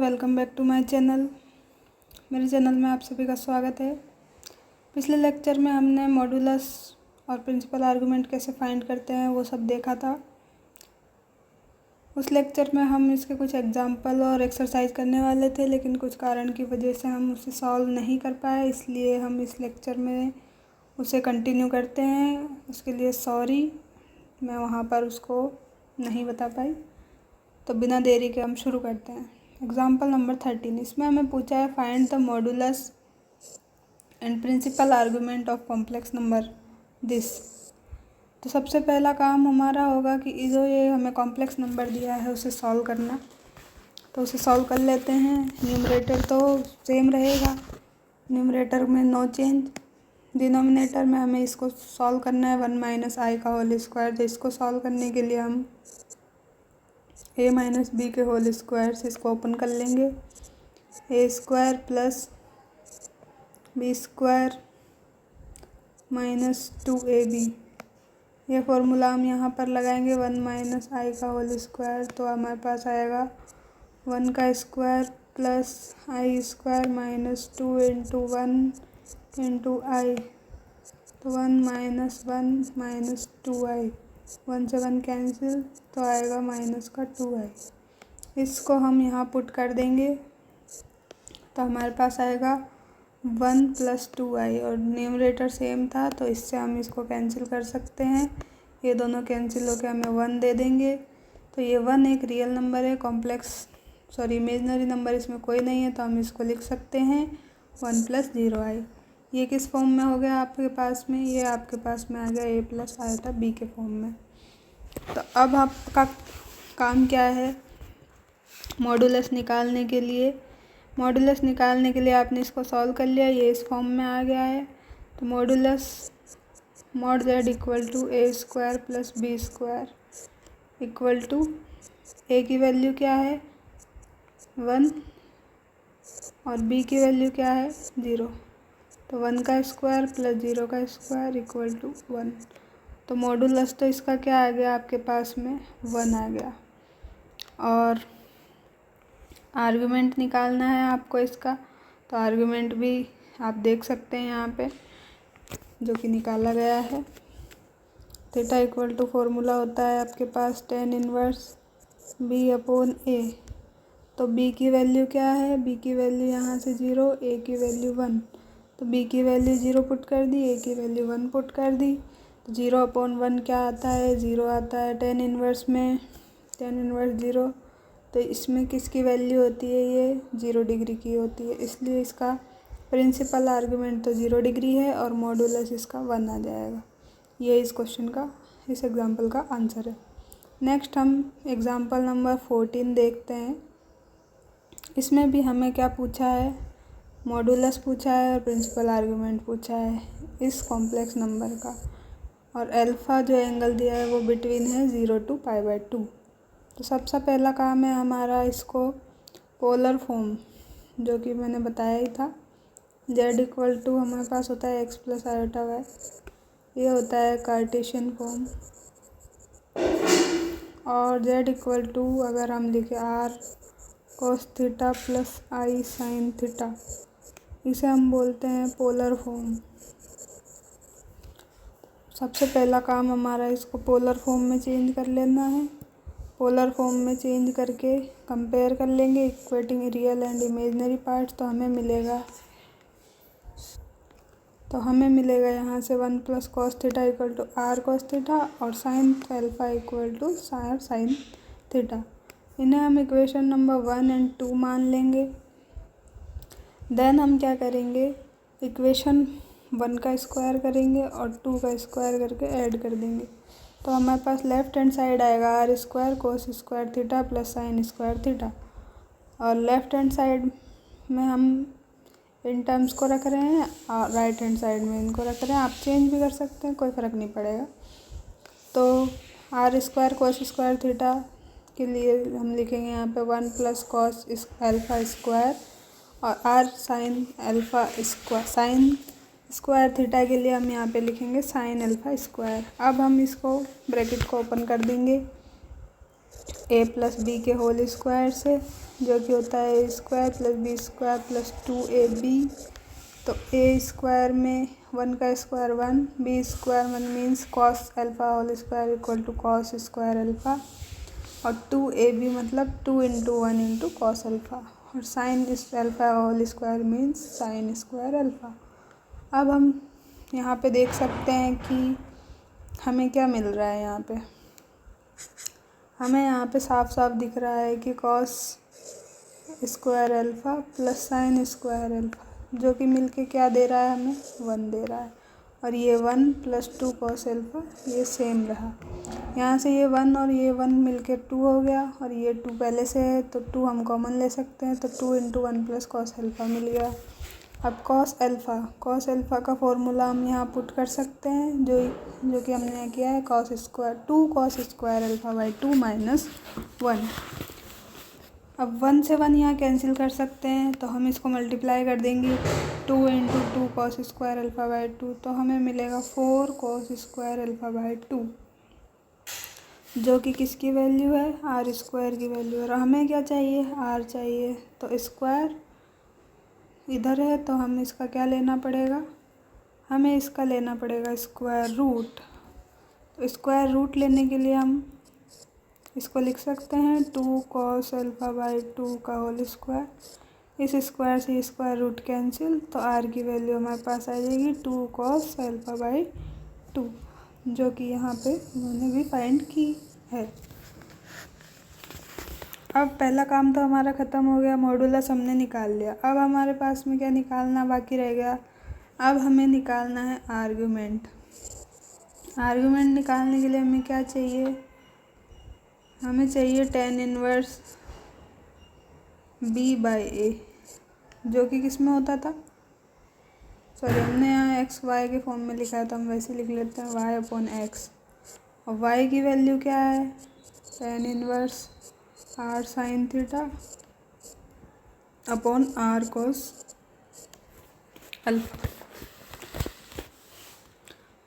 Welcome back to my channel. मेरे channel में आप सभी का स्वागत है। पिछले लेक्चर में हमने मॉडुलस और प्रिंसिपल आर्गुमेंट कैसे फाइंड करते हैं वो सब देखा था। उस लेक्चर में हम इसके कुछ एग्जाम्पल और एक्सरसाइज करने वाले थे, लेकिन कुछ कारण की वजह से हम उसे सॉल्व नहीं कर पाए, इसलिए हम इस लेक्चर में उसे कंटिन्यू करते हैं। उसके लिए सॉरी, मैं वहाँ पर उसको नहीं बता पाई। तो बिना देरी के हम शुरू करते हैं। एग्जाम्पल नंबर 13, इसमें हमें पूछा है find the modulus and principal argument of complex number this. तो सबसे पहला काम हमारा होगा कि जो ये हमें कॉम्प्लेक्स नंबर दिया है उसे सॉल्व करना। तो उसे सॉल्व कर लेते हैं। न्यूमरेटर तो सेम रहेगा, न्यूमरेटर में नो चेंज। डिनोमिनेटर में हमें इसको सॉल्व करना है 1 - i का होल स्क्वायर। तो इसको सॉल्व करने के लिए हम a - b के होल स्क्वायर से इसको ओपन कर लेंगे। a square plus b square minus 2ab, ये फॉर्मूला हम यहाँ पर लगाएंगे 1 - i का होल स्क्वायर। तो हमारे पास आएगा 1 का square plus i square minus 2 × 1 × i। तो 1 - 1 माइनस 2i, 1 से 1 कैंसिल, तो आएगा माइनस का 2i। इसको हम यहाँ पुट कर देंगे तो हमारे पास आएगा 1 + 2i, और न्यूमरेटर सेम था तो इससे हम इसको कैंसिल कर सकते हैं। ये दोनों कैंसिल होकर हमें 1 दे देंगे। तो ये 1 एक रियल नंबर है, इमेजनरी नंबर इसमें कोई नहीं है, तो हम इसको लिख सकते हैं 1 + 0i। ये किस फॉर्म में हो गया आपके पास में? ये आपके पास में आ गया a + i b के फॉर्म में। तो अब आपका काम क्या है? मॉडुलस निकालने के लिए आपने इसको सॉल्व कर लिया, ये इस फॉर्म में आ गया है। तो modulus mod z = a square plus b square equal to a की वैल्यू क्या है 1 और b की वैल्यू क्या है 0। तो 1 का स्क्वायर प्लस 0 का स्क्वायर इक्वल टू 1। तो मॉडुलस तो इसका क्या आ गया आपके पास में 1 आ गया। और आर्गुमेंट निकालना है आपको इसका, तो आर्गुमेंट भी आप देख सकते हैं यहाँ पे जो कि निकाला गया है। थीटा इक्वल टू फॉर्मूला होता है आपके पास tan इनवर्स b/a। तो b की वैल्यू क्या है? b की वैल्यू यहाँ से 0, a की वैल्यू 1। तो b की वैल्यू 0 पुट कर दी, a की वैल्यू 1 पुट कर दी। तो 0/1 क्या आता है? 0 आता है। tan इनवर्स में tan इनवर्स 0, तो इसमें किसकी वैल्यू होती है? ये 0 डिग्री की होती है, इसलिए इसका प्रिंसिपल आर्गुमेंट तो 0 डिग्री है और मॉडुलस इसका 1 आ जाएगा। ये इस क्वेश्चन का, इस एग्जाम्पल का आंसर है। नेक्स्ट हम एग्जाम्पल नंबर 14 देखते हैं। इसमें भी हमें क्या पूछा है? मॉडुलस पूछा है और प्रिंसिपल आर्गुमेंट पूछा है इस कॉम्प्लेक्स नंबर का, और अल्फ़ा जो एंगल दिया है वो बिटवीन है 0 to π/2। तो सबसे पहला काम है हमारा इसको पोलर फॉर्म, जो कि मैंने बताया ही था। z = हमारे पास होता है x + i/y, ये होता है कार्टेशियन फॉर्म। और z = अगर हम लिखें r cos theta plus i sin theta, इसे हम बोलते हैं पोलर फॉर्म। सबसे पहला काम हमारा इसको पोलर फॉर्म में चेंज कर लेना है। पोलर फॉर्म में चेंज करके कंपेयर कर लेंगे equating real and imaginary parts. तो हमें मिलेगा यहाँ से 1 + cos theta = r cos theta और sin alpha = r sin theta. इन्हें हम इक्वेशन नंबर 1 और 2 मान लेंगे। देन हम क्या करेंगे? इक्वेशन 1 का स्क्वायर करेंगे और 2 का स्क्वायर करके ऐड कर देंगे। तो हमारे पास लेफ़्ट हैंड साइड आएगा r² cos square theta plus sine square theta, और लेफ़्ट हैंड साइड में हम इन टर्म्स को रख रहे हैं और राइट हैंड साइड में इनको रख रहे हैं। आप चेंज भी कर सकते हैं, कोई फ़र्क नहीं पड़ेगा। तो r² cos स्क्वायर थीटा के लिए हम लिखेंगे यहाँ पे 1 + cos अल्फ़ा स्क्वायर, और r sin alpha sine square theta के लिए हम यहाँ पे लिखेंगे sin अल्फ़ा स्क्वायर। अब हम इसको ब्रैकेट को ओपन कर देंगे a + b के होल स्क्वायर से। जो कि होता है A square plus B square plus 2ab। तो ए स्क्वायर में 1 का square 1, B square one means cos alpha whole square equal to cos square alpha, और 2ab मतलब 2 इंटू 1 इंटू कॉस अल्फ़ा, और sine alpha whole square means sine square alpha. अब हम यहाँ पे देख सकते हैं कि हमें क्या मिल रहा है। यहाँ पे हमें यहाँ पे साफ साफ दिख रहा है कि cos square alpha plus sign square alpha, जो कि मिलके क्या दे रहा है, हमें 1 दे रहा है। और ये 1 प्लस 2 कॉस अल्फ़ा ये सेम रहा। यहाँ से ये 1 और ये 1 मिलके 2 हो गया, और ये 2 पहले से है तो 2 हम कॉमन ले सकते हैं, तो 2 इंटू 1 प्लस कॉस अल्फ़ा मिल गया। अब कॉस अल्फ़ा का फॉर्मूला हम यहाँ पुट कर सकते हैं, जो कि हमने यहाँ किया है, cos square alpha by 2 minus 1। अब 1 से 1 यहाँ कैंसिल कर सकते हैं, तो हम इसको मल्टीप्लाई कर देंगे 2 into 2 cos square alpha by 2, तो हमें मिलेगा 4 कॉस स्क्वायर अल्फ़ा बाई 2, जो कि किसकी वैल्यू है, आर स्क्वायर की वैल्यू है। और हमें क्या चाहिए, आर चाहिए, तो स्क्वायर इधर है तो हम इसका क्या लेना पड़ेगा, हमें इसका लेना पड़ेगा स्क्वायर रूट। तो स्क्वायर रूट लेने के लिए हम इसको लिख सकते हैं 2 कॉस अल्फ़ा बाई 2 का होल स्क्वायर। इस स्क्वायर से स्क्वायर रूट कैंसिल, तो आर की वैल्यू हमारे पास आ जाएगी 2 कॉस अल्फ़ा बाई 2, जो कि यहाँ पे उन्होंने भी फाइंड की है। अब पहला काम तो हमारा ख़त्म हो गया, मॉडुलस हमने निकाल लिया। अब हमारे पास में क्या निकालना बाकी रह गया, अब हमें निकालना है आर्गुमेंट। आर्गुमेंट निकालने के लिए हमें क्या चाहिए, हमें चाहिए tan inverse b by a, जो कि किस में होता था, सॉरी हमने यहाँ x y के फॉर्म में लिखा है तो हम वैसे लिख लेते हैं y अपॉन x, और y की वैल्यू क्या है, tan inverse r sign theta upon r cos alpha.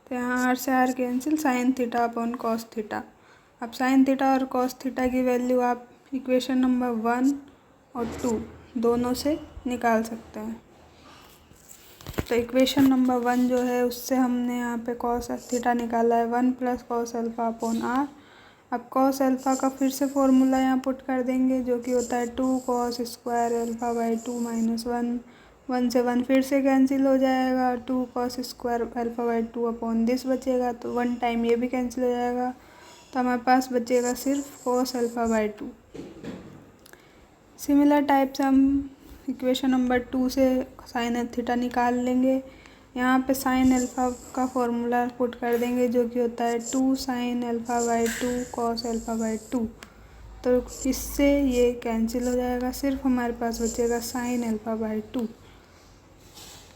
तो यहाँ r से r cancel, sign theta upon cos theta. अब साइन थीटा और कॉस थीटा की वैल्यू आप इक्वेशन नंबर 1 और 2 दोनों से निकाल सकते हैं। तो इक्वेशन नंबर 1 जो है उससे हमने यहाँ पे कॉस थीटा निकाला है 1 plus cos alpha upon r। अब कॉस अल्फ़ा का फिर से फॉर्मूला यहाँ पुट कर देंगे, जो कि होता है 2 cos square alpha by 2 minus 1। 1 से 1 फिर से कैंसिल हो जाएगा, 2 cos square alpha by 2 upon this बचेगा, तो 1 टाइम ये भी कैंसिल हो जाएगा, तो हमारे पास बचेगा सिर्फ cos alpha by 2। Similar type से हम इक्वेशन नंबर 2 से साइन थीटा निकाल लेंगे। यहाँ पे साइन अल्फ़ा का फॉर्मूला पुट कर देंगे, जो कि होता है 2 sine alpha by 2 cos alpha by 2। तो इससे ये कैंसिल हो जाएगा, सिर्फ हमारे पास बचेगा साइन अल्फ़ा बाई 2।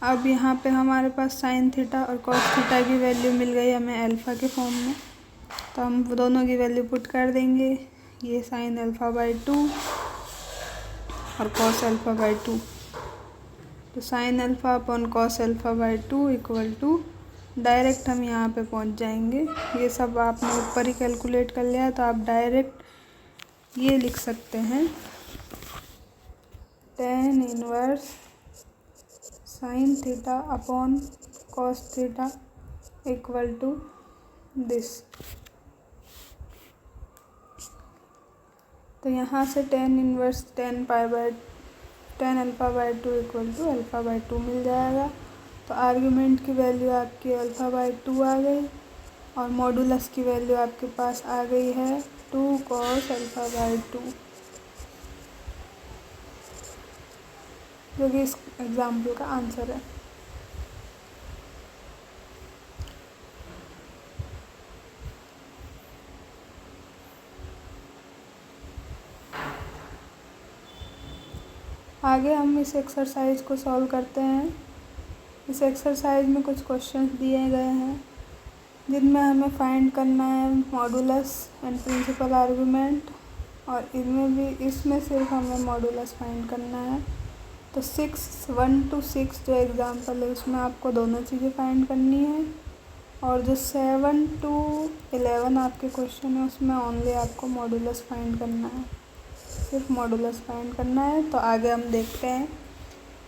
अब यहाँ पे हमारे पास साइन थीटा और कॉस थीटा की वैल्यू मिल गई हमें अल्फ़ा के फॉर्म में, तो हम दोनों की वैल्यू पुट कर देंगे, ये साइन अल्फ़ा बाई 2 और कॉस अल्फ़ा बाई 2। तो sine alpha upon cos alpha by 2 equal to, direct हम यहाँ पे पहुँच जाएंगे। ये सब आपने ऊपर ही कैलकुलेट कर लिया है, तो आप डायरेक्ट ये लिख सकते हैं tan inverse sine theta upon cos theta equal to this. तो यहाँ से tan inverse tan alpha by 2 equal to alpha by 2 मिल जाएगा। तो आर्गुमेंट की वैल्यू आपकी अल्फ़ा बाई 2 आ गई, और मॉडुलस की वैल्यू आपके पास आ गई है 2 कॉस अल्फ़ा बाई 2, जो कि इस एग्जाम्पल का आंसर है। आगे हम इस एक्सरसाइज को सॉल्व करते हैं। इस एक्सरसाइज में कुछ क्वेश्चन दिए गए हैं, जिनमें हमें फाइंड करना है मॉडुलस एंड प्रिंसिपल आर्गुमेंट, और इसमें सिर्फ हमें मॉडुलस फाइंड करना है। तो 1 to 6 जो एग्ज़ाम्पल है उसमें आपको दोनों चीज़ें फाइंड करनी है, और जो 7 to 11 आपके क्वेश्चन है उसमें ओनली आपको मॉडुलस फाइंड करना है। सिर्फ मॉडुलस फाइंड करना है। तो आगे हम देखते हैं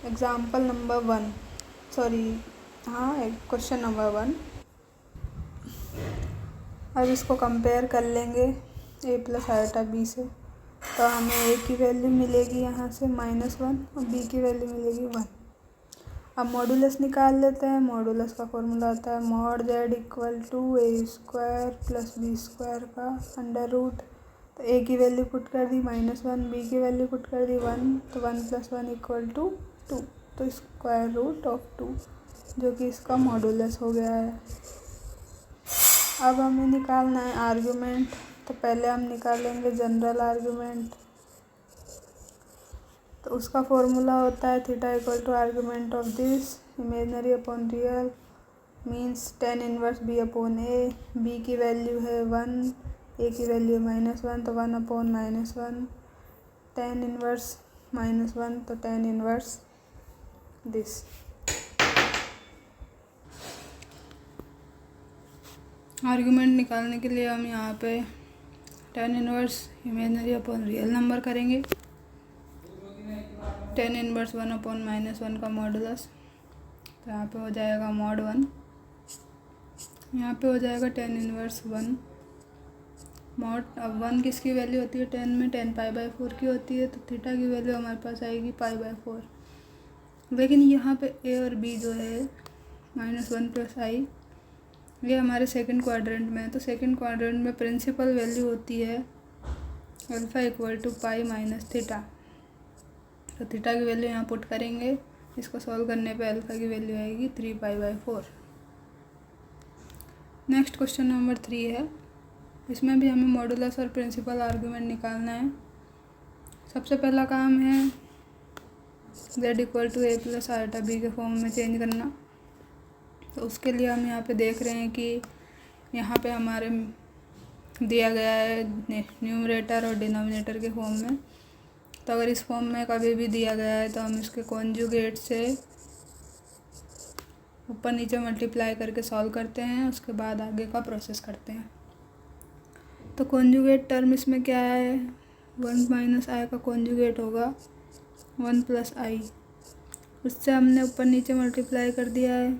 एग्जाम्पल नंबर 1, क्वेश्चन नंबर 1। अब इसको कंपेयर कर लेंगे a प्लस आयोटा b से। तो हमें a की वैल्यू मिलेगी यहाँ से -1 और b की वैल्यू मिलेगी 1। अब मॉडुलस निकाल लेते हैं। मॉडुलस का फॉर्मूला होता है mod z equal to a² plus b² का अंडर रूट। तो a की वैल्यू पुट कर दी -1, b की वैल्यू पुट कर दी 1, तो 1 + 1 इक्वल टू 2, तो स्क्वायर रूट ऑफ 2, जो कि इसका मॉडुलस हो गया है। अब हमें निकालना है आर्गुमेंट। तो पहले हम निकालेंगे जनरल आर्गुमेंट। तो उसका फॉर्मूला होता है theta equal to argument of this imaginary upon real means tan inverse b upon a। b की वैल्यू है 1, a की वैल्यू -1, तो 1 अपॉन -1, tan इनवर्स -1, तो tan इनवर्स दिस। आर्गुमेंट निकालने के लिए हम यहाँ पे tan inverse imaginary upon real number करेंगे। tan इनवर्स 1 अपॉन -1 का मॉडुलस, तो यहाँ पे हो जाएगा mod 1। यहाँ पे हो जाएगा tan इनवर्स 1 मॉड। अब 1 किसकी वैल्यू होती है tan में? tan π/4 की होती है। तो थीटा की वैल्यू हमारे पास आएगी π/4। लेकिन यहाँ पे a और b जो है -1 + i, ये हमारे सेकंड क्वाड्रेंट में है। तो सेकंड क्वाड्रेंट में प्रिंसिपल वैल्यू होती है alpha equal to pi minus theta. तो थीटा की वैल्यू यहाँ पुट करेंगे। इसको सॉल्व करने पे अल्फ़ा की वैल्यू आएगी 3π/4। नेक्स्ट क्वेश्चन नंबर 3 है। इसमें भी हमें मॉडुलस और प्रिंसिपल आर्गुमेंट निकालना है। सबसे पहला काम है z equal to a plus iota b के फॉर्म में चेंज करना। तो उसके लिए हम यहाँ पे देख रहे हैं कि यहाँ पे हमारे दिया गया है न्यूमरेटर और डिनोमिनेटर के फॉर्म में। तो अगर इस फॉर्म में कभी भी दिया गया है तो हम इसके कॉन्जुगेट से ऊपर नीचे मल्टीप्लाई करके सॉल्व करते हैं, उसके बाद आगे का प्रोसेस करते हैं। तो कॉन्जुगेट टर्म इसमें क्या है? 1 - i का कॉन्जुगेट होगा 1 + i। उससे हमने ऊपर नीचे मल्टीप्लाई कर दिया है।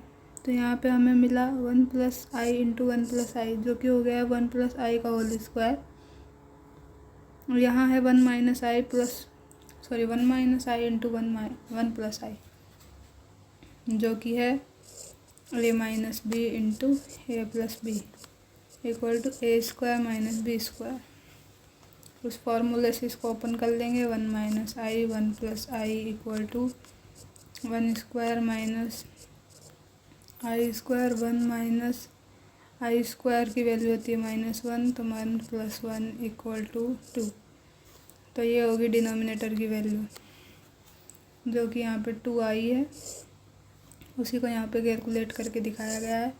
तो यहाँ पे हमें मिला 1 + i इंटू 1 + i, जो कि हो गया 1 + i का होल स्क्वायर। और यहाँ है 1 - i इंटू 1 + i, जो कि है a - b into a + b equal to a² - b²। उस फॉर्मूले से इसको ओपन कर लेंगे। 1 - i 1 + i equal to 1² - i² 1 - i² की वैल्यू होती है -1, तो 1 + 1 इक्वल टू 2। तो ये होगी डिनोमिनेटर की वैल्यू, जो कि यहाँ पे 2i है। उसी को यहाँ पे कैलकुलेट करके दिखाया गया है।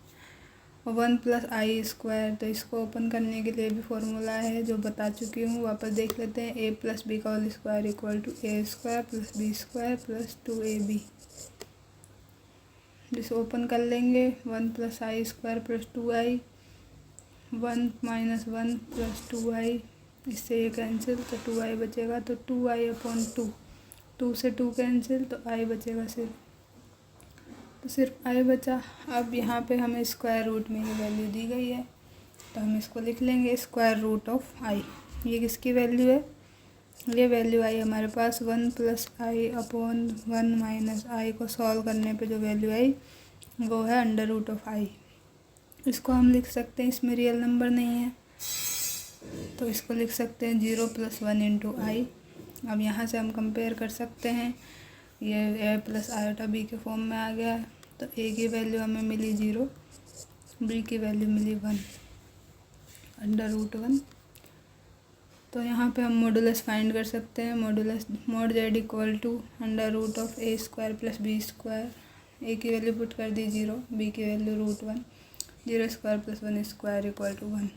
और 1 + i², तो इसको ओपन करने के लिए भी फॉर्मूला है जो बता चुकी हूँ, वापस देख लेते हैं। a + b का whole square equal to a² + b² + 2ab। जिसे ओपन कर लेंगे 1 + i² + 2i, 1 - 1 + 2i, इससे ये कैंसिल, तो 2i बचेगा। तो 2i/2, 2 से 2 कैंसिल, तो i बचेगा सिर्फ। तो सिर्फ i बचा। अब यहाँ पे हमें स्क्वायर रूट में ये वैल्यू दी गई है, तो हम इसको लिख लेंगे स्क्वायर रूट ऑफ i। ये किसकी वैल्यू है? ये वैल्यू आई हमारे पास 1 + i/1 - i को सॉल्व करने पे जो वैल्यू आई वो है √i। इसको हम लिख सकते हैं, इसमें रियल नंबर नहीं है तो इसको लिख सकते हैं 0 + 1 इंटू i। अब यहाँ से हम कंपेयर कर सकते हैं। ये a प्लस आयोटा b के फॉर्म में आ गया है। तो a की वैल्यू हमें मिली 0, b की वैल्यू मिली 1 √1। तो यहाँ पे हम मॉडुलस फाइंड कर सकते हैं। Modulus mod z equal to √a² + b²। a की वैल्यू पुट कर दी 0, b की वैल्यू √1, 0² + 1² इक्वल टू 1।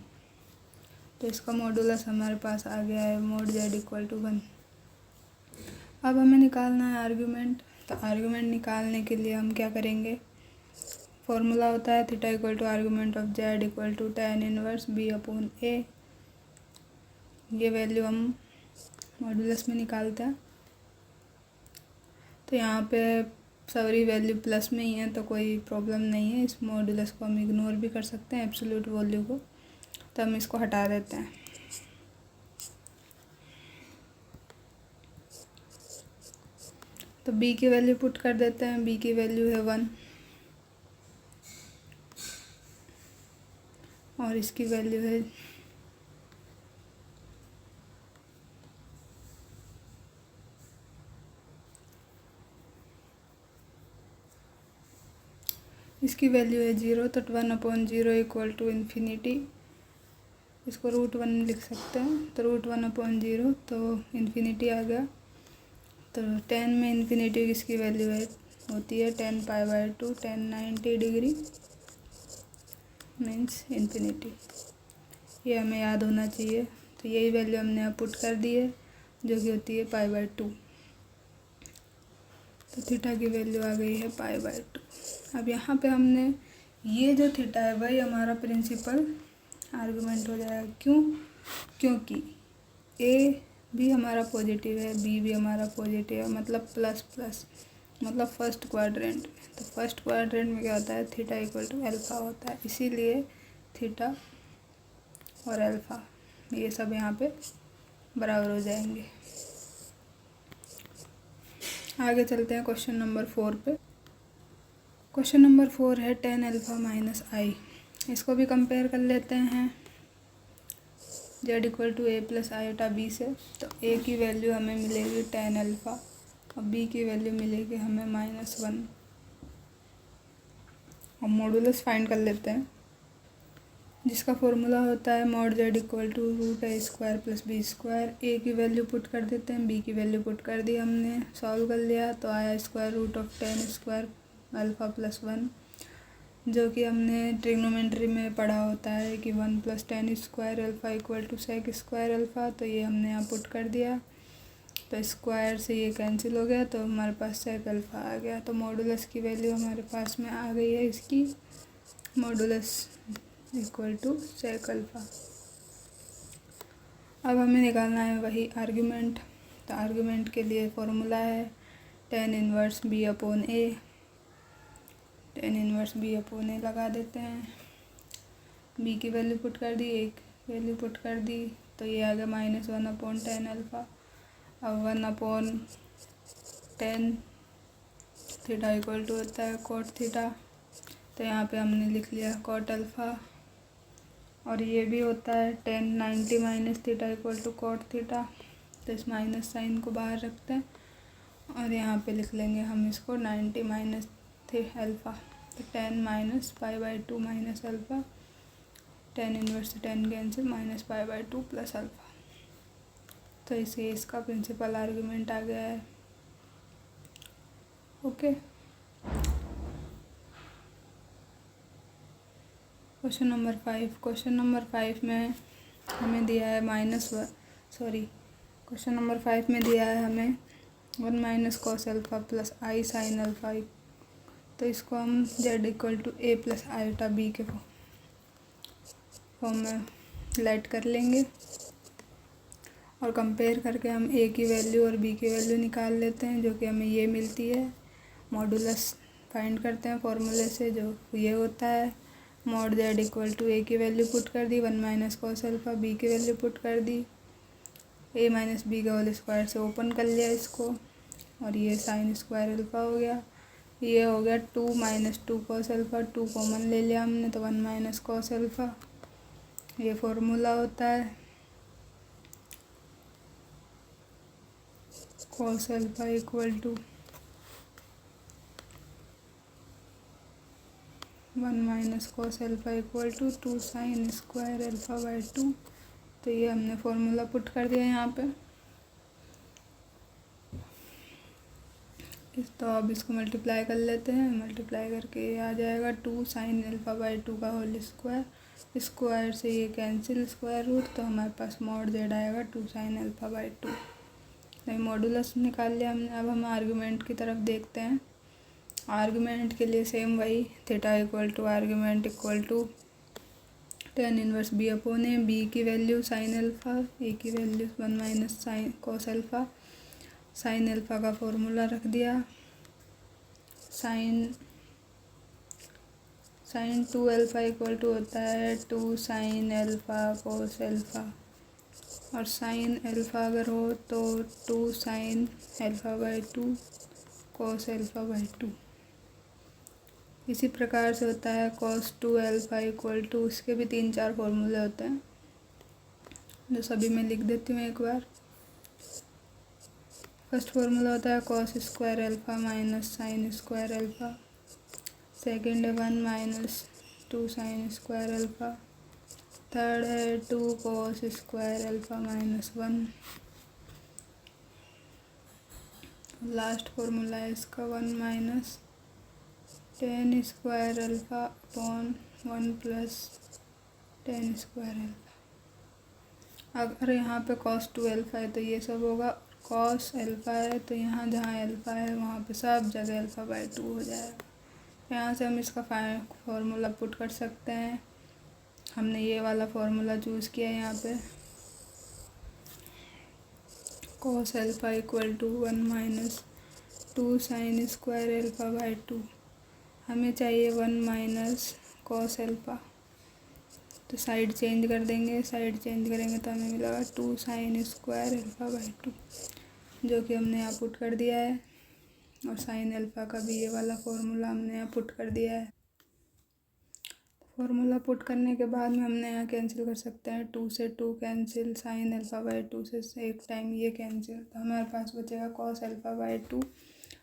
तो इसका मॉडुलस हमारे पास आ गया है mod z इक्वल टू 1। अब हमें निकालना है आर्गुमेंट। तो आर्गुमेंट निकालने के लिए हम क्या करेंगे? फॉर्मूला होता है theta equal to argument of z equal to tan inverse b/a। ये वैल्यू हम मॉडुलस में निकालते हैं। तो यहाँ पे सारी वैल्यू प्लस में ही है तो कोई प्रॉब्लम नहीं है, इस मॉडुलस को हम इग्नोर भी कर सकते हैं एब्सोल्यूट वैल्यू को। तो हम इसको हटा देते हैं। तो b की वैल्यू पुट कर देते हैं। b की वैल्यू है 1 और इसकी वैल्यू है इसकी वैल्यू है 0। तो 1/0 इक्वल टू इन्फिनिटी, इसको √1 लिख सकते हैं। तो √1/0 तो इन्फिनिटी आ गया। तो 10 में इन्फिनिटी किसकी वैल्यू है होती है 10π/2, 1090 डिग्री मीन्स इन्फिनिटी। ये हमें याद होना चाहिए। तो यही वैल्यू हमने यहाँ पुट कर दी है जो कि होती है π/2। तो थीटा की वैल्यू आ गई है π/2। अब यहाँ पे हमने ये जो थीटा है वही हमारा प्रिंसिपल आर्गुमेंट हो जाएगा। क्यों? क्योंकि ए भी हमारा पॉजिटिव है, बी भी हमारा पॉजिटिव है, मतलब प्लस प्लस, मतलब फर्स्ट क्वाड्रेंट। तो फर्स्ट क्वाड्रेंट में क्या होता है थीटा इक्वल टू अल्फ़ा होता है, इसीलिए थीटा और अल्फ़ा ये सब यहाँ पे बराबर हो जाएंगे। आगे चलते हैं क्वेश्चन नंबर 4 पे। क्वेश्चन नंबर 4 है tan α - I। इसको भी कंपेयर कर लेते हैं z equal to a plus iota b से। तो a की वैल्यू हमें मिलेगी tan अल्फ़ा और b की वैल्यू मिलेगी हमें -1। और मॉडुलस फाइंड कर लेते हैं जिसका फॉर्मूला होता है mod z equal to √a² plus b²। a की वैल्यू पुट कर देते हैं, b की वैल्यू पुट कर दी हमने, सॉल्व कर लिया तो आया √tan² अल्फ़ा प्लस 1, जो कि हमने ट्रिग्नोमेट्री में पढ़ा होता है कि 1 + tan² alpha equal to sec² alpha. तो ये हमने यहाँ पुट कर दिया तो स्क्वायर से ये कैंसिल हो गया तो हमारे पास sec अल्फ़ा आ गया। तो मॉडुलस की वैल्यू हमारे पास में आ गई है इसकी, modulus equal to sec alpha. अब हमें निकालना है वही आर्ग्यूमेंट। तो आर्ग्यूमेंट के लिए फॉर्मूला है tan inverse b/a। tan inverse b/a लगा देते हैं। b की वैल्यू पुट कर दी, एक वैल्यू पुट कर दी तो ये आ गया -1/tan अल्फ़ा। अब 1/tan थीटा इक्वल टू होता है cot थीटा। तो यहाँ पे हमने लिख लिया cot अल्फ़ा। और ये भी होता है tan 90 minus theta equal to cot theta. तो इस माइनस साइन को बाहर रखते हैं और यहाँ पे लिख लेंगे हम इसको 90 माइनस अल्फ़ा। तो tan -π/2 minus alpha, tan inverse से tan कैंसिल -π/2 प्लस अल्फ़ा। तो इसे इसका प्रिंसिपल आर्गुमेंट आ गया है। Okay, question number 5। Question number 5 में हमें दिया है क्वेश्चन नंबर 5 में दिया है हमें 1 - cos alpha plus I sin alpha. तो इसको हम z equal to a plus iota b के फॉर्म में लेट कर लेंगे और कंपेयर करके हम a की वैल्यू और b की वैल्यू निकाल लेते हैं जो कि हमें ये मिलती है। मॉडुलस फाइंड करते हैं फॉर्मूले से जो ये होता है mod z equal to a की वैल्यू पुट कर दी 1 - cos अल्फ़ा, b की वैल्यू पुट कर दी, a माइनस b का होल स्क्वायर से ओपन कर लिया इसको और ये sin² अल्फ़ा हो गया। ये हो गया 2 - 2 cos अल्फ़ा, 2 कॉमन ले लिया हमने तो 1 - cos अल्फ़ा। ये फॉर्मूला होता है cos alpha equal to 1 - cos alpha equal to 2 sin² अल्फ़ा/2। तो ये हमने फॉर्मूला पुट कर दिया यहाँ पे। तो अब इसको मल्टीप्लाई कर लेते हैं, मल्टीप्लाई करके ये आ जाएगा 2 sin अल्फ़ा/2 का होल स्क्वायर से ये कैंसिल स्क्वायर रूट तो हमारे पास mod z आएगा 2 sin अल्फ़ा/2। नहीं, मॉडुलस निकाल लिया हमने। अब हम आर्गुमेंट की तरफ देखते हैं। आर्गुमेंट के लिए सेम वही theta equal to argument equal to tan inverse B upon A, B की वैल्यू साइन अल्फ़ा, ए की value 1 minus sine cos alpha. Sine alpha का फॉर्मूला रख दिया, साइन 2 अल्फ़ा इक्वल टू होता है 2 साइन अल्फ़ा कॉस अल्फ़ा, और sine alpha अगर हो तो 2 sine alpha by 2 cos alpha by 2। इसी प्रकार से होता है कॉस 2 अल्फ़ा इक्वल टू, इसके भी 3-4 फॉर्मूले होते हैं जो सभी मैं लिख देती हूँ एक बार। फर्स्ट फार्मूला होता है cos square alpha minus sign square alpha. Second है 1 minus 2 sine square alpha. Third है 2 cos square alpha minus 1। Last formula है इसका 1 minus ten square alpha upon 1 plus ten square alpha. अगर यहाँ पे कॉस 2 अल्फ़ा है तो ये सब होगा, कॉस अल्फ़ा है तो यहाँ जहाँ अल्फ़ा है वहाँ पे सब जगह अल्फ़ा बाई 2 हो जाएगा। यहाँ से हम इसका फार्मूला पुट कर सकते हैं। हमने ये वाला फार्मूला चूज़ किया यहाँ पे, cos alpha equal to 1 minus 2 sine square alpha by 2। हमें चाहिए 1 माइनस कॉस अल्फ़ा, तो साइड चेंज कर देंगे, साइड चेंज करेंगे तो हमें मिलेगा 2 साइन स्क्वायर अल्फ़ा बाई 2, जो कि हमने यहाँ पुट कर दिया है। और साइन अल्फ़ा का भी ये वाला फॉर्मूला हमने यहाँ पुट कर दिया है। फॉर्मूला पुट करने के बाद में हमने यहाँ कैंसिल कर सकते हैं, 2 से 2 कैंसिल, साइन अल्फ़ा बाई 2 से एक टाइम ये कैंसिल, तो हमारे पास बचेगा cos alpha by 2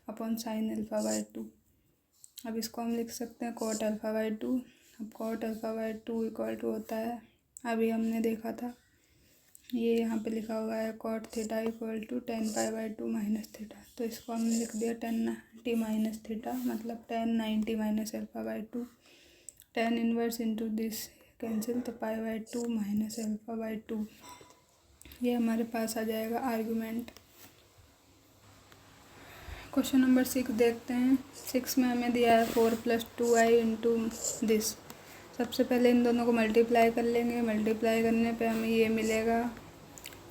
upon sine alpha by 2। अब इसको हम लिख सकते हैं कॉट अल्फ़ा बाई 2। अब cot alpha by 2 equal to होता है, अभी हमने देखा था, ये यहाँ पे लिखा हुआ है cot theta equal to 10 pi by 2 minus theta. तो इसको हमने लिख दिया 10 90 माइनस थीटा, मतलब 10 90 minus alpha by 2। 10 inverse into this cancel, तो pi by 2 minus alpha by 2, ये हमारे पास आ जाएगा आर्गूमेंट। क्वेश्चन नंबर 6 देखते हैं। 6 में हमें दिया है 4 प्लस 2i इंटू दिस। सबसे पहले इन दोनों को मल्टीप्लाई कर लेंगे, मल्टीप्लाई करने पे हमें ये मिलेगा।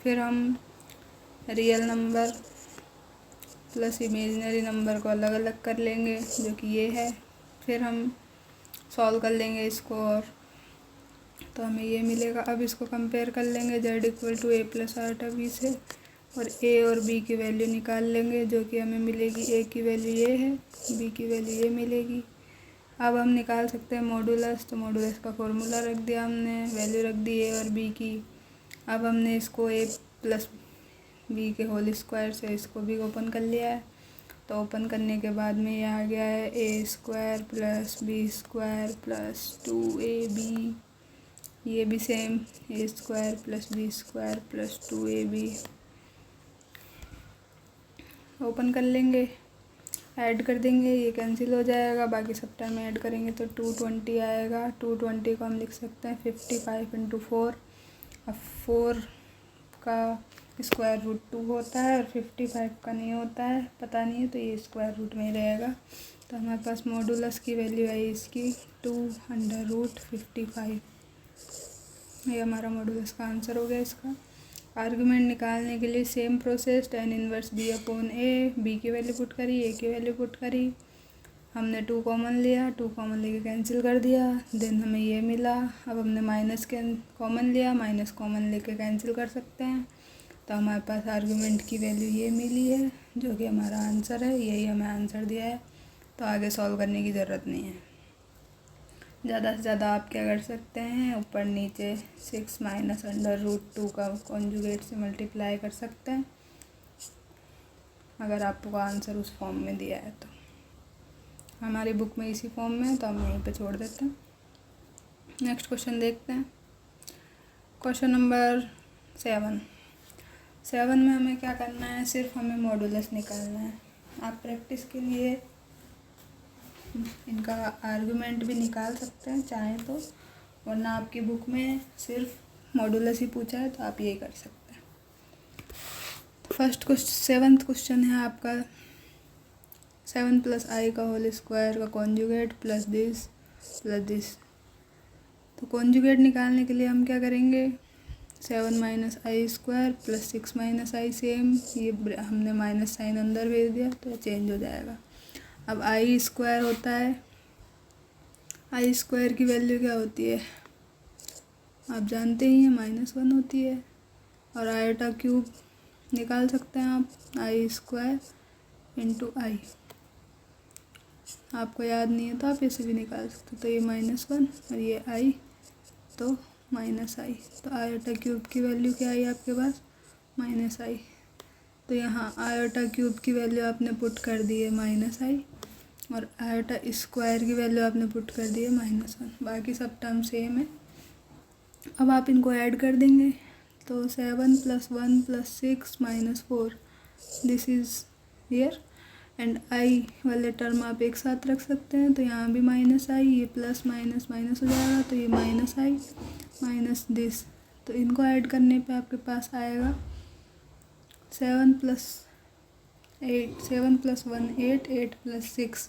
फिर हम real number plus imaginary number को अलग अलग कर लेंगे, जो कि ये है। फिर हम सॉल्व कर लेंगे इसको, और तो हमें ये मिलेगा। अब इसको कंपेयर कर लेंगे z equal to A plus iota B से, और a और b की वैल्यू निकाल लेंगे, जो कि हमें मिलेगी a की वैल्यू ये है, b की वैल्यू ये मिलेगी। अब हम निकाल सकते हैं मॉडुलस, तो मॉडुलस का फॉर्मूला रख दिया हमने, वैल्यू रख दी a और b की। अब हमने इसको a प्लस बी के होल स्क्वायर से इसको भी ओपन कर लिया है, तो ओपन करने के बाद में ये आ गया है a square plus B square plus 2ab, ये भी same a square plus B square plus 2ab। Open कर लेंगे, ऐड कर देंगे, ये कैंसिल हो जाएगा, बाकी सब टाइम ऐड करेंगे तो 220 आएगा। 220 को हम लिख सकते हैं 55 इंटू 4। अब 4 का स्क्वायर रूट 2 होता है और 55 का नहीं होता है, पता नहीं है, तो ये स्क्वायर रूट में ही रहेगा। तो हमारे पास मॉडुलस की वैल्यू है इसकी 2/55। ये हमारा मॉडुलस का आंसर हो गया इसका। आर्गुमेंट निकालने के लिए same process, tan inverse B upon A, B की वैल्यू पुट करी, ए की वैल्यू पुट करी, हमने 2 कॉमन लिया, 2 कॉमन लेके कैंसिल कर दिया, देन हमें ये मिला। अब हमने माइनस कॉमन लिया, माइनस कॉमन लेके कैंसिल कर सकते हैं, तो हमारे पास आर्गुमेंट की वैल्यू ये मिली है, जो कि हमारा आंसर है। यही हमें आंसर दिया है, तो आगे सॉल्व करने की ज़रूरत नहीं है। ज़्यादा से ज़्यादा आप क्या कर सकते हैं, ऊपर नीचे 6 माइनस अंडर रूट 2 का कॉन्जुगेट से मल्टीप्लाई कर सकते हैं, अगर आपको आंसर उस फॉर्म में दिया है तो। हमारी बुक में इसी फॉर्म में है, तो हम यहीं पे छोड़ देते हैं। नेक्स्ट क्वेश्चन देखते हैं। क्वेश्चन नंबर 7 में हमें क्या करना है, सिर्फ हमें मॉडुलस निकालना है। आप प्रैक्टिस के लिए इनका आर्गुमेंट भी निकाल सकते हैं चाहें तो, वरना आपकी बुक में सिर्फ मॉडुलस ही पूछा है, तो आप यही कर सकते हैं। फर्स्ट क्वेश्चन 7th क्वेश्चन है आपका 7 प्लस आई का होल स्क्वायर का कॉन्जुगेट प्लस दिस। तो तो कॉन्जुगेट निकालने के लिए हम क्या करेंगे, 7 माइनस आई स्क्वायर प्लस 6 माइनस आई, सेम ये हमने माइनस साइन अंदर भेज दिया तो चेंज हो जाएगा। अब आई स्क्वायर होता है, आई स्क्वायर की वैल्यू क्या होती है आप जानते ही हैं, -1 होती है। और आयोटा क्यूब निकाल सकते हैं आप, आई स्क्वायर इंटू आई, आपको याद नहीं है तो आप इसे भी निकाल सकते हो। तो ये -1 और ये आई तो माइनस आई, तो आयोटा क्यूब की वैल्यू क्या आई आपके पास, -आई। तो यहाँ आयोटा क्यूब की वैल्यू आपने पुट कर दी है -आई और आयोटा स्क्वायर की वैल्यू आपने पुट कर दी है -1, बाकी सब टर्म सेम है। अब आप इनको ऐड कर देंगे तो 7 + 1 + 6 - 4 this is here and I वाले टर्म आप एक साथ रख सकते हैं, तो यहाँ भी -आई, ये प्लस माइनस माइनस हो जाएगा तो ये -आई माइनस दिस, तो इनको ऐड करने पे आपके पास आएगा 7 + 8, 7 + 1 8, 8 + 6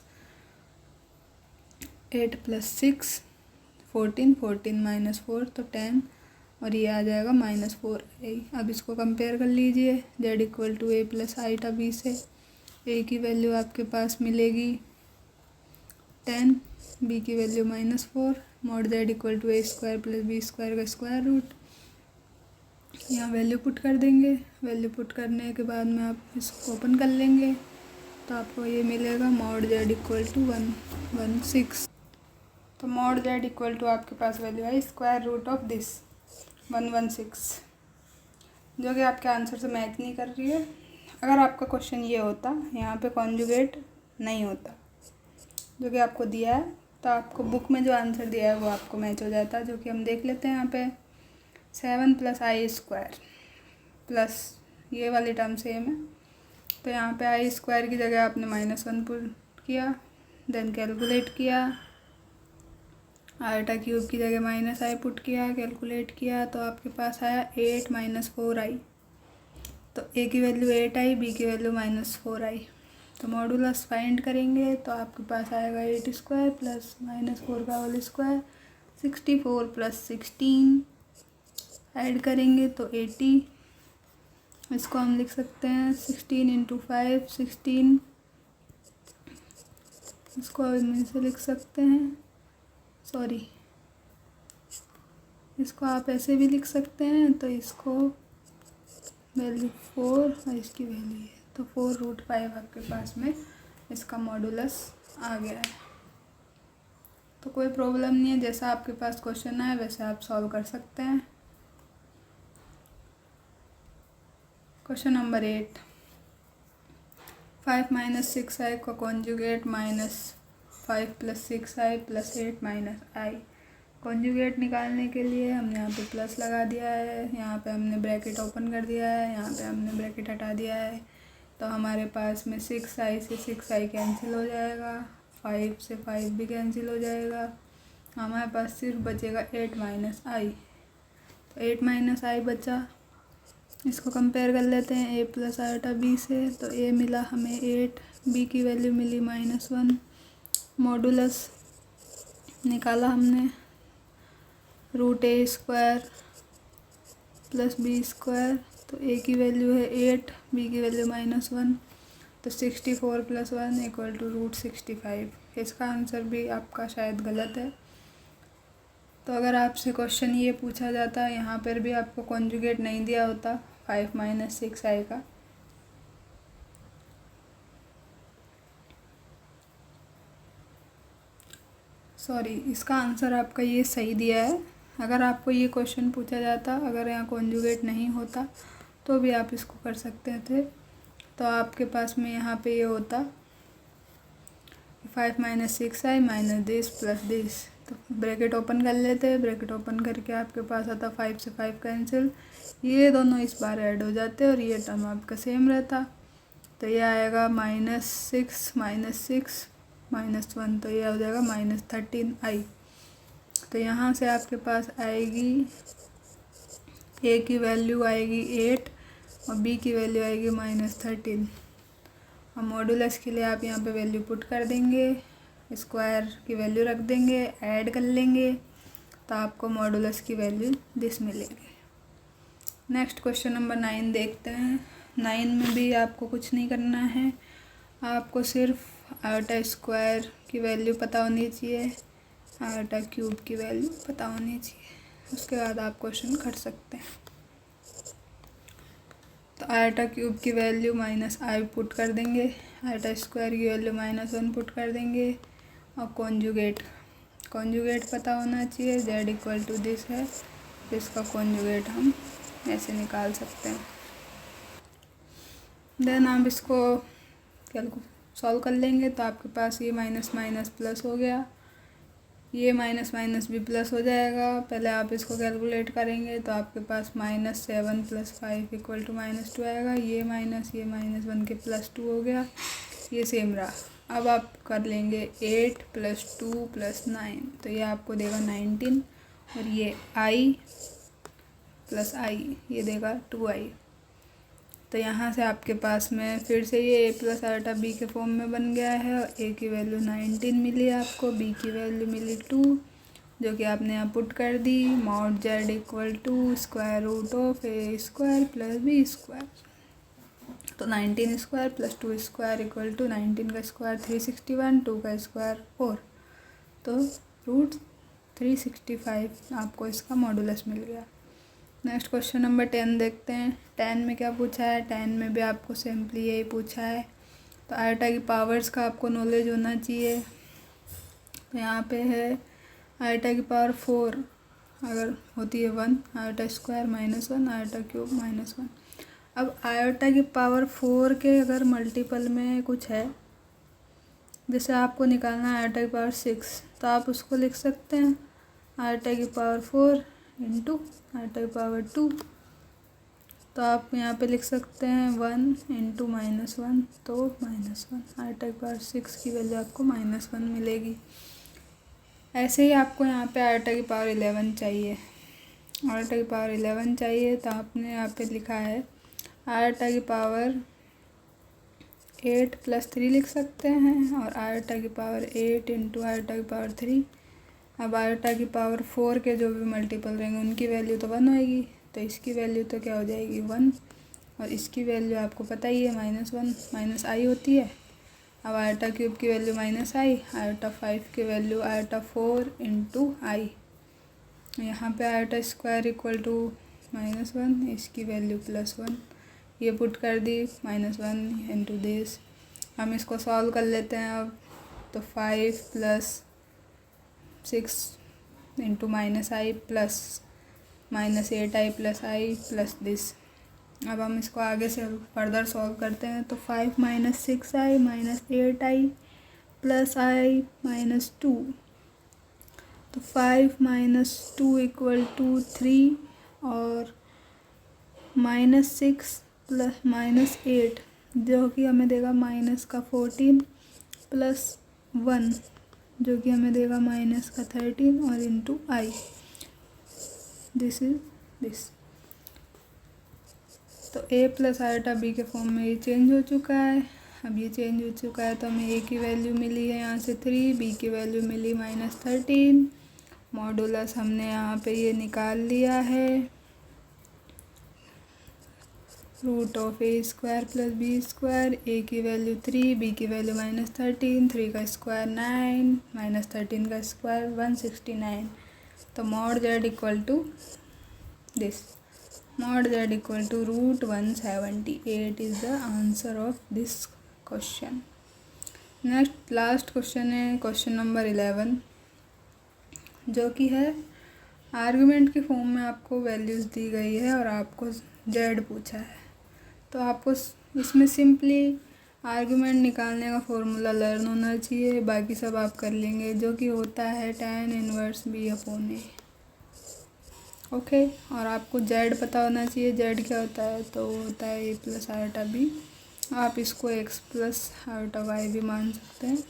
8 + 6 14, 14 - 4 तो 10 और ये आ जाएगा -4i। अब इसको कंपेयर कर लीजिए, z = a + आईटा b से। a की वैल्यू आपके पास मिलेगी 10, b की value -4, mod z = a² + b² का स्क्वायर रूट। यहाँ वैल्यू पुट कर देंगे, वैल्यू पुट करने के बाद में आप इसको ओपन कर लेंगे तो आपको ये मिलेगा mod z = 116। तो mod z = आपके पास वैल्यू है √ऑफ 116, जो कि आपके आंसर से मैच नहीं कर रही है। अगर आपका क्वेश्चन ये होता, यहाँ पे कॉन्जुगेट नहीं होता जो कि आपको दिया है, तो आपको बुक में जो आंसर दिया है वो आपको मैच हो जाता, जो कि हम देख लेते हैं। यहाँ पे 7 + i² प्लस ये वाली टर्म सेम है, तो यहाँ पे i² की जगह आपने -1 पुट किया, देन कैलकुलेट किया, आयोटा क्यूब की जगह -आई पुट किया, कैलकुलेट किया, तो आपके पास आया 8 - 4i। तो a की वैल्यू 8i, b की वैल्यू -4i। तो मॉडुलस फाइंड करेंगे तो आपके पास आएगा 8² प्लस -4 का होल स्क्वायर, 64 + 16 ऐड करेंगे तो 80। इसको हम लिख सकते हैं 16 × 5 16, इसको हम ऐसे लिख सकते हैं, सॉरी इसको आप ऐसे भी लिख सकते हैं, तो इसको वैल्यू 4 और इसकी वैल्यू है तो 4√5 आपके पास में इसका मॉडुलस आ गया है। तो कोई प्रॉब्लम नहीं है, जैसा आपके पास क्वेश्चन आए वैसे आप सॉल्व कर सकते हैं। क्वेश्चन नंबर 8, 5 - 6i का कॉन्जुगेट -5 + 6i + 8 - i। कॉन्जुगेट निकालने के लिए हमने यहाँ पे प्लस लगा दिया है, यहाँ पे हमने ब्रैकेट ओपन कर दिया है, यहाँ पे हमने ब्रैकेट हटा दिया है, तो हमारे पास में 6i से 6i कैंसिल हो जाएगा, 5 से 5 भी कैंसिल हो जाएगा, हमारे पास सिर्फ बचेगा 8 - i। तो 8 - i बचा, इसको कंपेयर कर लेते हैं a + आयोटा b से। तो a मिला हमें 8, b की वैल्यू मिली -1, मॉडुलस निकाला हमने √a² + b², तो a की वैल्यू है 8, b की वैल्यू -1, तो 64 + 1 = √65। इसका आंसर भी आपका शायद गलत है। तो अगर आपसे क्वेश्चन ये पूछा जाता, यहाँ पर भी आपको कॉन्जुगेट नहीं दिया होता 5 - 6i का, सॉरी इसका आंसर आपका ये सही दिया है। अगर आपको ये क्वेश्चन पूछा जाता, अगर यहाँ कॉन्जुगेट नहीं होता तो भी आप इसको कर सकते थे, तो आपके पास में यहाँ पे ये होता 5 - 6i - दिस प्लस दिस, तो ब्रैकेट ओपन कर लेते, ब्रैकेट ओपन करके आपके पास आता 5 से 5 कैंसिल, ये दोनों इस बार ऐड हो जाते और ये टर्म आपका सेम रहता, तो ये आएगा -6 - 6 -1, तो ये हो जाएगा -13i। तो यहाँ से आपके पास आएगी a की वैल्यू आएगी 8 और b की वैल्यू आएगी -13। और मॉडुलस के लिए आप यहाँ पे वैल्यू पुट कर देंगे, स्क्वायर की वैल्यू रख देंगे, ऐड कर लेंगे तो आपको मॉडुलस की वैल्यू दिस मिलेगी। नेक्स्ट क्वेश्चन नंबर 9 देखते हैं। 9 में भी आपको कुछ नहीं करना है, आपको सिर्फ आयोटा स्क्वायर की वैल्यू पता होनी चाहिए, आयोटा क्यूब की वैल्यू पता होनी चाहिए, उसके बाद आप क्वेश्चन कर सकते हैं। तो आयोटा क्यूब की वैल्यू -i पुट कर देंगे, आयोटा स्क्वायर की वैल्यू -1 पुट कर देंगे, और कॉन्जुगेट पता होना चाहिए, z इक्वल टू दिस है, इसका कॉन्जुगेट हम ऐसे निकाल सकते हैं। देन आप इसको सॉल्व कर लेंगे तो आपके पास ये माइनस माइनस प्लस हो गया, ये माइनस माइनस भी प्लस हो जाएगा। पहले आप इसको कैलकुलेट करेंगे तो आपके पास -7 + 5 इक्वल टू -2 आएगा। ये माइनस बन के +2 हो गया, ये सेम रहा। अब आप कर लेंगे 8 + 2 + 9, तो ये आपको देगा 19, और ये i + i ये देगा 2i। तो यहाँ से आपके पास में फिर से ये a + आयोटा b के फॉर्म में बन गया है, और a की वैल्यू 19 मिली आपको, b की वैल्यू मिली 2, जो कि आपने यहाँ पुट कर दी। Mod z equal to √a² + b²। तो 19² + 2² इक्वल टू 19 का स्क्वायर 361, 2 का स्क्वायर 4, तो √365 आपको इसका मॉडुलस मिल गया। नेक्स्ट क्वेश्चन नंबर 10 देखते हैं। 10 में क्या पूछा है? 10 में भी आपको सिंपली यही पूछा है। तो आयोटा की पावर्स का आपको नॉलेज होना चाहिए। तो यहाँ पे है आयोटा की पावर 4 अगर होती है 1, आयोटा स्क्वायर -1, आयोटा क्यूब -1। अब आयोटा की पावर 4 के अगर मल्टीपल में कुछ है, जैसे आपको निकालना है आयोटा की पावर 6, तो आप उसको लिख सकते हैं आयोटा की पावर 4 इंटू आयोटा की पावर 2। तो आप यहाँ पे लिख सकते हैं 1 इंटू -1, तो -1। आयोटा की पावर 6 की वैल्यू आपको -1 मिलेगी। ऐसे ही आपको यहाँ पे आयोटा की पावर 11 चाहिए। आयोटा की पावर 11 चाहिए, तो आपने यहाँ पे लिखा है आयोटा की पावर 8 + 3 लिख सकते हैं, और आयोटा की पावर 8 इंटू आयोटा की पावर 3। अब आयोटा की पावर 4 के जो भी मल्टीपल रहेंगे उनकी वैल्यू तो 1 होएगी, तो इसकी वैल्यू तो क्या हो जाएगी 1, और इसकी वैल्यू आपको पता ही है -1 -i होती है। अब आयोटा क्यूब की वैल्यू -i, आयोटा 5 की वैल्यू आयोटा 4 इंटू i। यहाँ पे आयोटा स्क्वायर इक्वल टू -1, इसकी वैल्यू +1, ये पुट कर दी, -1 इंटू दिस। हम इसको सॉल्व कर लेते हैं अब। तो 5 + 6 into -i plus -8i + i plus this. अब हम इसको आगे से फर्दर सॉल्व करते हैं। तो 5 - 6i - 8i + i - 2। तो 5 - 2 इक्वल टू 3, और -6 + -8 जो कि हमें देगा -14 + 1 जो कि हमें देगा -13, और into i, this is this. तो a + आयोटा b के फॉर्म में ये चेंज हो चुका है। अब ये चेंज हो चुका है, तो हमें a की वैल्यू मिली है यहाँ से 3, b की वैल्यू मिली -13। मॉडुलस हमने यहाँ पे ये निकाल लिया है, √a² + b²। a की वैल्यू 3, b की वैल्यू -13, 3 का स्क्वायर 9, -13 का स्क्वायर 169। तो mod z equal to this, mod z equal to √178 is the answer of this question. Next last question है क्वेश्चन नंबर 11, जो कि है आर्गुमेंट के फॉर्म में आपको वैल्यूज़ दी गई है और आपको z पूछा है। तो आपको इसमें सिंपली आर्गुमेंट निकालने का फॉर्मूला लर्न होना चाहिए, बाकी सब आप कर लेंगे, जो कि होता है tan इनवर्स b/a। ओके, और आपको z पता होना चाहिए। z क्या होता है? तो वो होता है a + आयोटा b। आप इसको x + आयोटा y भी मान सकते हैं।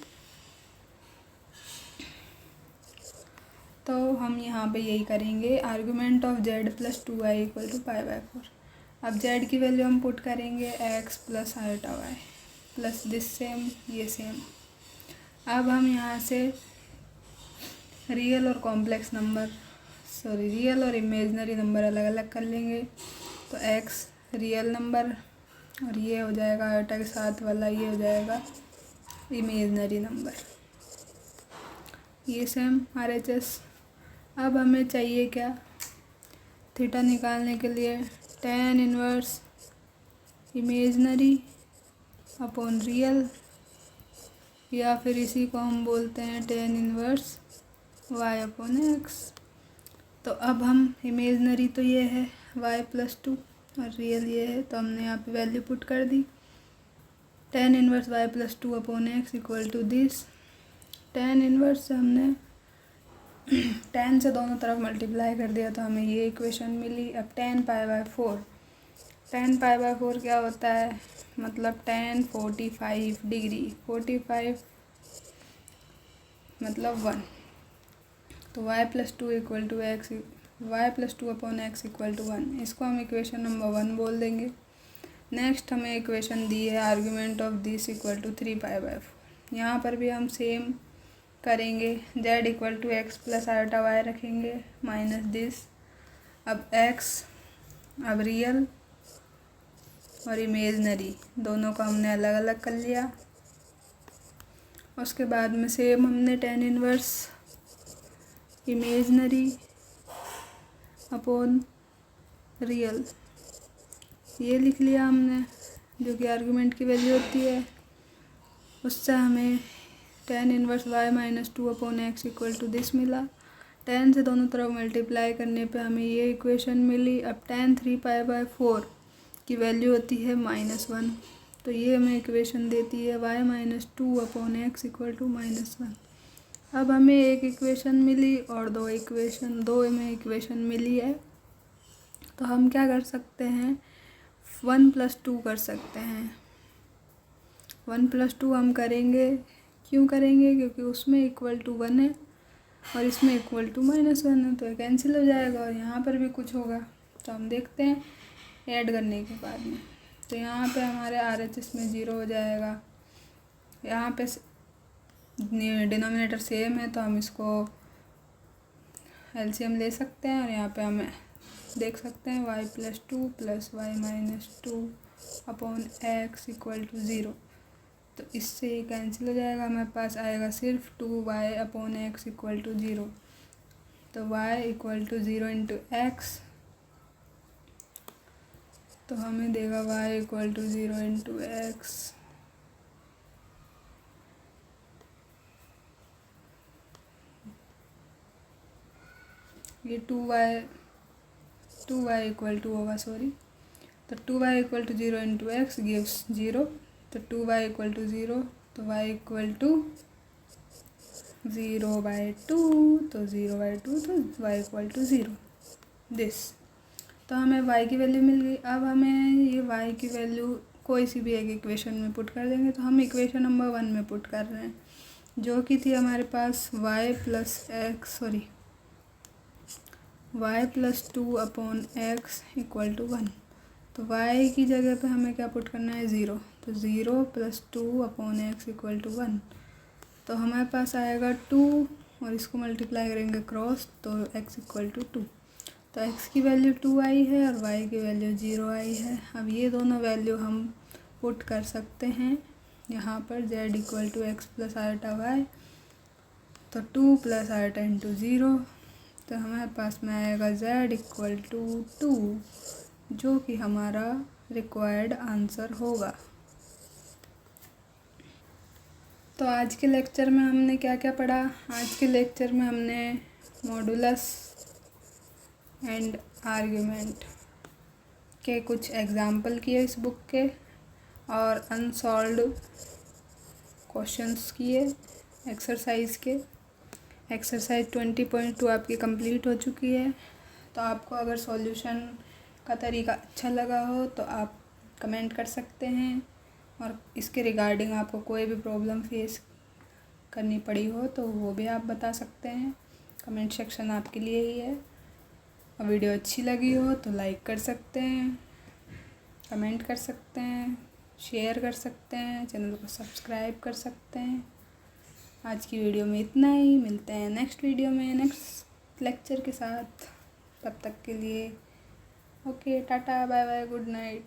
तो हम यहाँ पे यही करेंगे, आर्गुमेंट ऑफ z + 2i = π/4। अब z की वैल्यू हम पुट करेंगे x + iota y plus this same, ये सेम। अब हम यहाँ से रियल और कॉम्प्लेक्स नंबर रियल और इमेजनरी नंबर अलग अलग कर लेंगे। तो x रियल नंबर और ये हो जाएगा आयोटा के साथ वाला, ये हो जाएगा इमेजनरी नंबर। ये सेम RHS। अब हमें चाहिए क्या, थीटा निकालने के लिए tan inverse imaginary upon real, या फिर इसी को हम बोलते हैं tan inverse y upon x। तो अब हम इमेजनरी तो ये है y+2 और रियल ये है, तो हमने यहाँ पे वैल्यू पुट कर दी। tan inverse y+2 upon x equal to this. tan inverse से हमने tan से दोनों तरफ मल्टीप्लाई कर दिया तो हमें ये इक्वेशन मिली। अब tan π/4, tan π/4 क्या होता है, मतलब tan 45 डिग्री, 45 मतलब 1। तो y+2 equal to x, y+2 upon x equal to 1, इसको हम इक्वेशन नंबर 1 बोल देंगे। नेक्स्ट हमें इक्वेशन दी है argument of this equal to 3π/4। यहाँ पर भी हम सेम करेंगे, z equal to x plus iota y रखेंगे माइनस दिस। अब x, अब रियल और इमेजनरी दोनों को हमने अलग अलग कर लिया। उसके बाद में सेम हमने tan inverse imaginary upon real ये लिख लिया हमने, जो कि आर्गुमेंट की वैल्यू होती है। उससे हमें tan inverse y-2 upon x equal to this मिला। tan से दोनों तरफ मल्टीप्लाई करने पे हमें ये इक्वेशन मिली। अब tan 3π/4 की वैल्यू होती है -1, तो ये हमें इक्वेशन देती है y-2 upon x equal to -1। अब हमें एक इक्वेशन मिली और दो में इक्वेशन मिली है, तो हम क्या कर सकते हैं, 1+2 कर सकते हैं। 1+2 हम करेंगे, क्यों करेंगे, क्योंकि उसमें इक्वल टू 1 है और इसमें इक्वल टू -1 है, तो ये कैंसिल हो जाएगा और यहाँ पर भी कुछ होगा। तो हम देखते हैं ऐड करने के बाद में। तो यहाँ पे हमारे RHS में 0 हो जाएगा। यहाँ पे डिनोमिनेटर सेम है तो हम इसको LCM ले सकते हैं और यहाँ पे हमें देख सकते हैं y+2 + y-2 upon x equal to 0। तो इससे ये कैंसिल हो जाएगा, हमारे पास आएगा सिर्फ 2y upon x equal to 0। तो y equal to 0 into x, तो हमें देगा y equal to 0 into x. ये 2y इक्वल टू होगा, सॉरी, तो 2y equal to 0 into x gives 0। तो 2y इक्वल टू 0, तो y इक्वल टू 0/2, तो 0/2, तो y इक्वल टू 0 दिस। तो हमें y की वैल्यू मिल गई। अब हमें ये y की वैल्यू कोई सी भी एक इक्वेशन में पुट कर देंगे। तो हम इक्वेशन नंबर 1 में पुट कर रहे हैं, जो कि थी हमारे पास y+2 upon x equal to 1। तो y की जगह पे हमें क्या पुट करना है, 0। तो 0 + 2 अपॉन x इक्वल टू 1। तो हमारे पास आएगा 2 और इसको मल्टीप्लाई करेंगे क्रॉस, तो x इक्वल टू 2। तो x की वैल्यू 2 आई है और y की वैल्यू 0 आई है। अब ये दोनों वैल्यू हम पुट कर सकते हैं यहाँ पर, z equal to x plus iota y, तो 2 + आयोटा इंटू 0। तो हमारे पास में आएगा z इक्वल टू 2, जो कि हमारा रिक्वायर्ड आंसर होगा। तो आज के लेक्चर में हमने क्या क्या पढ़ा, आज के लेक्चर में हमने मॉडुलस एंड आर्ग्यूमेंट के कुछ एग्जाम्पल किए इस बुक के, और अनसॉल्व्ड क्वेश्चंस किए एक्सरसाइज के। एक्सरसाइज 20.2 आपकी कंप्लीट हो चुकी है। तो आपको अगर सॉल्यूशन का तरीका अच्छा लगा हो तो आप कमेंट कर सकते हैं, और इसके रिगार्डिंग आपको कोई भी प्रॉब्लम फेस करनी पड़ी हो तो वो भी आप बता सकते हैं। कमेंट सेक्शन आपके लिए ही है। और वीडियो अच्छी लगी हो तो लाइक कर सकते हैं, कमेंट कर सकते हैं, शेयर कर सकते हैं, चैनल को सब्सक्राइब कर सकते हैं। आज की वीडियो में इतना ही, मिलते हैं नेक्स्ट वीडियो में नेक्स्ट लेक्चर के साथ। तब तक के लिए okay, tata bye bye, good night.